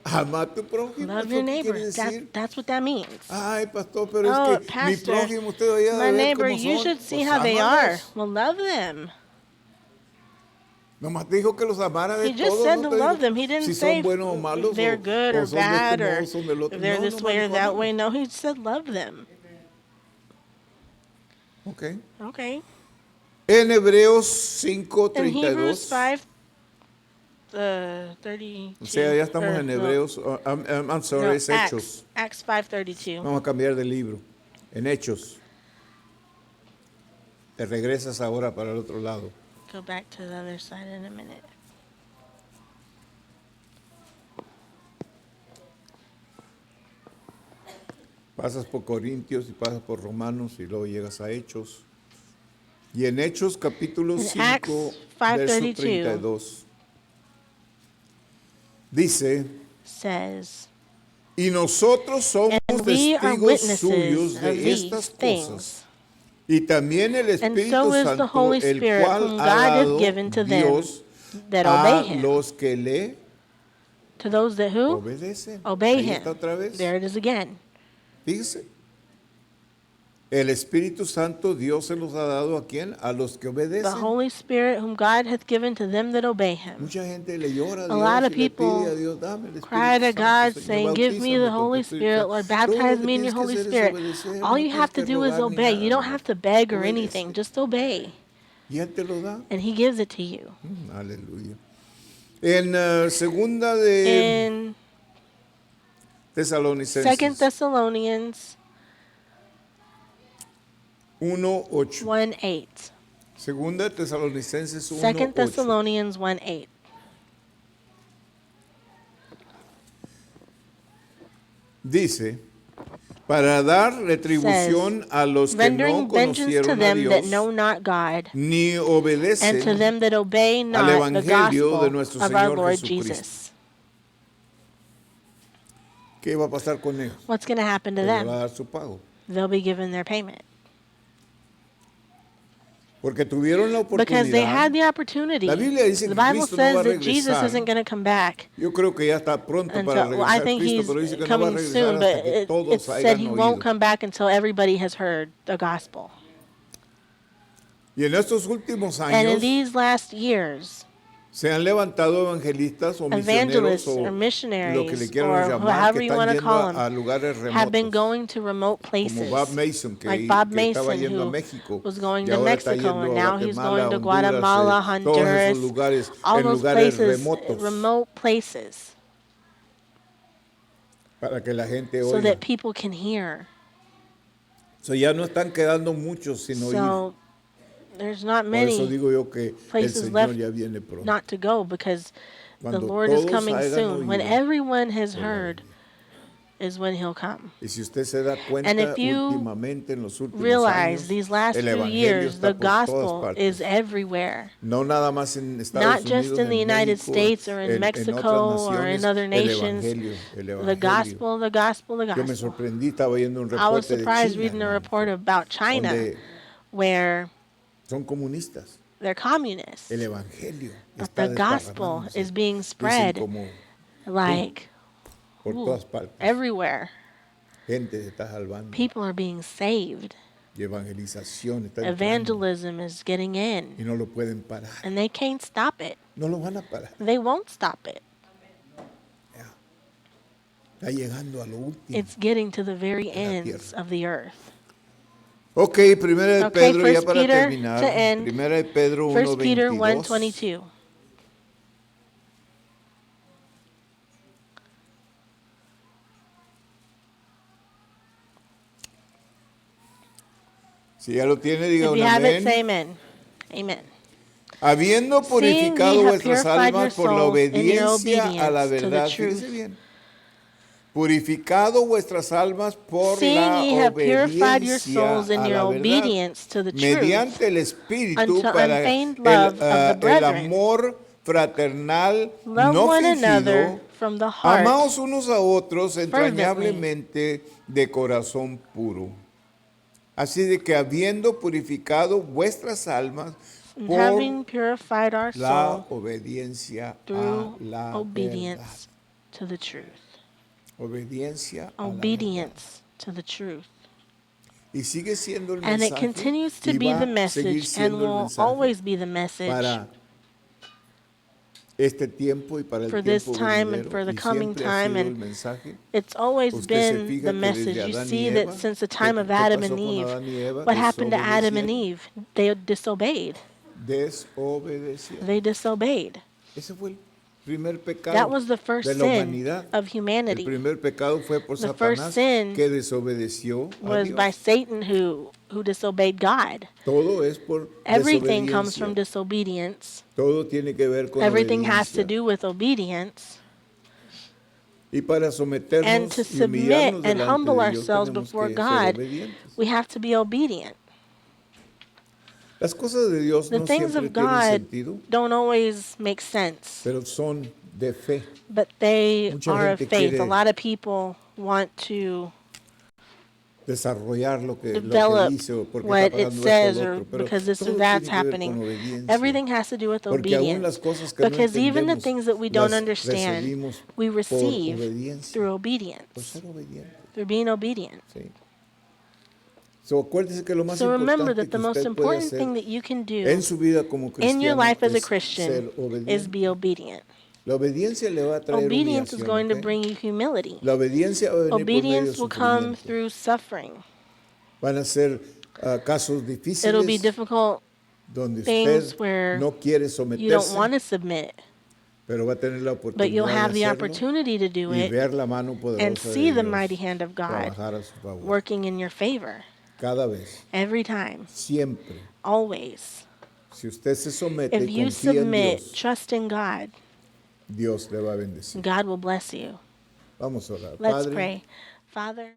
Ama a tu prójimo. Love ¿Eso your qué neighbor. quiere decir? That's what that means. Ay, pastor, pero Oh, es que mi pastor, prójimo, usted debería my de ver neighbor, cómo you son. should see Pues how they are. ámalos. Well, love them. Nomás dijo que los amara de He just todos. said No to te love dijo them. He didn't si say son buenos o malos if they're good o or son de este bad or modo, son del otro. if they're No, this nomás way or dijo that amar. way. No, he said love them. Okay. Okay. En Hebreos In 5:32. Hebrews 5:32. O sea, ya estamos en Hebreos. I'm sorry, es Hechos. Acts 5:32. Vamos a cambiar de libro. En Hechos. Te regresas ahora para el otro lado. Go back to the other side in a minute. Pasas por Corintios y pasas por Romanos y luego llegas a Hechos. Y en Hechos capítulo In 5, Acts verso 5:32. 32, dice, Says, y nosotros somos and we are testigos witnesses suyos of de these estas things. cosas. Y también el And Espíritu so is the Santo, Holy el Spirit, cual whom ha God hath dado given to them Dios that a obey him. los que le To those that who? obedecen. Obey Ahí him. está otra vez. There it is again. Fíjese. El Espíritu Santo Dios se los ha dado a quién? A los que The obedecen. Holy Spirit, whom God hath given to them that obey him. Mucha gente le llora a A Dios lot of y le pide people a Dios, dame el Espíritu Cry to Santo, God Señor, saying, give me the bautízame con tu Holy Espíritu Spirit, Santo. Lord, Todo lo baptize que me in tienes your que Holy hacer es Spirit. obedecer, All no you tienes have to que do is rogar ni obey. nada, You don't nomás have to beg or obedece. anything. Just obey. Y Él te lo da. And he gives it to you. Aleluya. En segunda de In Tesalonicenses 2 Thessalonians 1:8. 1:8. Segunda de Tesalonicenses 2 1:8. Thessalonians 1:8. Dice, para dar retribución a los que no Rendering vengeance to conocieron a them that Dios know not God, ni and to obedecen them that obey al not the evangelio de gospel nuestro of our Señor Lord Jesucristo. Jesus. ¿Qué va a pasar con ellos? What's going to happen to Se les va a them? dar su pago. They'll be given their payment. Porque tuvieron la Because they had oportunidad. the opportunity. La Biblia dice The que Bible Cristo no va says a that Jesus regresar. isn't going to come back Yo creo que ya está pronto para until, well, I regresar think Cristo, he's pero dice que no va a coming regresar soon, but hasta que it todos said hayan he oído. won't come back until everybody has heard the gospel. Y en estos últimos And in años these last years, se han levantado evangelistas o misioneros evangelists o or lo que le missionaries, quieran or llamar, however que you están want to yendo call a them, lugares have been remotos. going to remote Como places. Bob Mason, que, Like Bob que estaba Mason, yendo a who México was going y to ahora está Mexico, yendo and a now he's Guatemala, going to Honduras, Guatemala, todos Honduras, esos lugares, all en those lugares places, remotos, remote places, para que la gente so oiga. that people can hear. Ya no están quedando muchos sin oír. So there's not Por eso many digo yo que el places Señor left ya viene pronto. not to go, because the Cuando Lord is todos coming hayan soon. When oído, everyone has Él va a heard venir. is when he'll come. Y si usted se da cuenta, And if you últimamente en los últimos Realize años, these last el few evangelio years, está the por todas gospel partes. is everywhere. No nada más en Estados Not Unidos, just in the en United México, States or in en Mexico otras or in naciones, other el nations. evangelio, el The evangelio. gospel, the gospel, the Yo me gospel. sorprendí, estaba viendo un I was reporte de surprised China, reading a hermano, report about China, donde where son comunistas. they're communists, El evangelio but está the gospel desparramándose. is being Dicen spread como like por todas partes. everywhere. Gente se está salvando. People are being saved. Y evangelización está entrando. Evangelism is getting in, Y no lo pueden parar. and they can't stop it. No lo van a parar. They won't stop it. Ya. Está llegando a lo último. It's getting to the very la ends tierra. of the earth. Ok, primera de Okay, Pedro, ya First para Peter terminar. to end. Primera de Pedro 1 Peter 1:22. 1:22. Si ya lo tiene, diga If un you have it, say amén. amen. Amen. Habiendo Seeing purificado ye have vuestras purified your almas por la souls in your obediencia a la obedience to the verdad. truth. Fíjese bien. Purificado vuestras almas por Seeing la ye have purified your obediencia souls in a your la verdad. obedience to the truth, Mediante el Espíritu unto para unfeigned love of the el brethren. amor fraternal Love no one fingido. another from the heart. Amaos unos a otros fervently. entrañablemente de corazón puro. Así de que habiendo purificado vuestras almas And por having purified our la soul obediencia a through la verdad. obedience to the truth. Obediencia a la verdad. Obedience to the truth. Y sigue siendo el And it mensaje continues to y be va the a seguir message and siendo el will mensaje always be the message para este tiempo y para el for this tiempo time and venidero, for the y coming siempre ha time. sido el And mensaje. it's always Usted se been fija the que message. desde You Adán see y that Eva, since the ¿qué time of pasó Adam con and Eve, Adán y Eva? what happened to Adam and Desobedecieron. Eve? They disobeyed. Desobedecieron. They disobeyed. Ese fue el primer pecado That was the first de la sin humanidad. of El humanity. primer pecado fue por The first Satanás, sin que desobedeció a Was Dios. by Satan who disobeyed God. Todo es por Everything comes from desobediencia. disobedience. Todo tiene que ver con Everything has to obediencia. do with obedience. Y para And someternos to y submit humillarnos and delante humble de Dios ourselves tenemos before que ser God, obedientes. we have to be obedient. Las cosas de Dios The no things siempre of tienen God sentido, don't always make sense, pero son de fe. but they Mucha are of gente faith. A quiere lot of people want to Desarrollar lo que develop dice o porque está what it pagando esto o says lo or otro, pero because this or todo that's tiene que ver con happening. obediencia. Everything has to do with Porque aún las obedience. cosas que no Because even the entendemos, things that we don't las understand, recibimos we por receive obediencia, through por obedience, ser obediente. through being obedient. ¿Sí? So, acuérdese que lo más So remember importante that the que most usted puede important hacer thing that you can en do su vida como in your cristiano life as a es Christian ser is obediente. be obedient. La obediencia le va a traer Obedience is humillación. going to ¿Ok? bring you humility. La obediencia va a venir por medio de Obedience will come sufrimiento. through suffering. Van a ser casos It'll be difíciles difficult donde things usted where no quiere you don't someterse, want to submit, pero va a tener la but you'll oportunidad have de the hacerlo opportunity to do y it ver la mano and poderosa see de the Dios mighty hand of God trabajar a su favor. working in your favor Cada vez, every time, siempre. always. Si usted se somete If y you confía en submit, Dios, trust in God, Dios le va a bendecir. God will bless you. Vamos a orar. Let's Padre, pray. Father,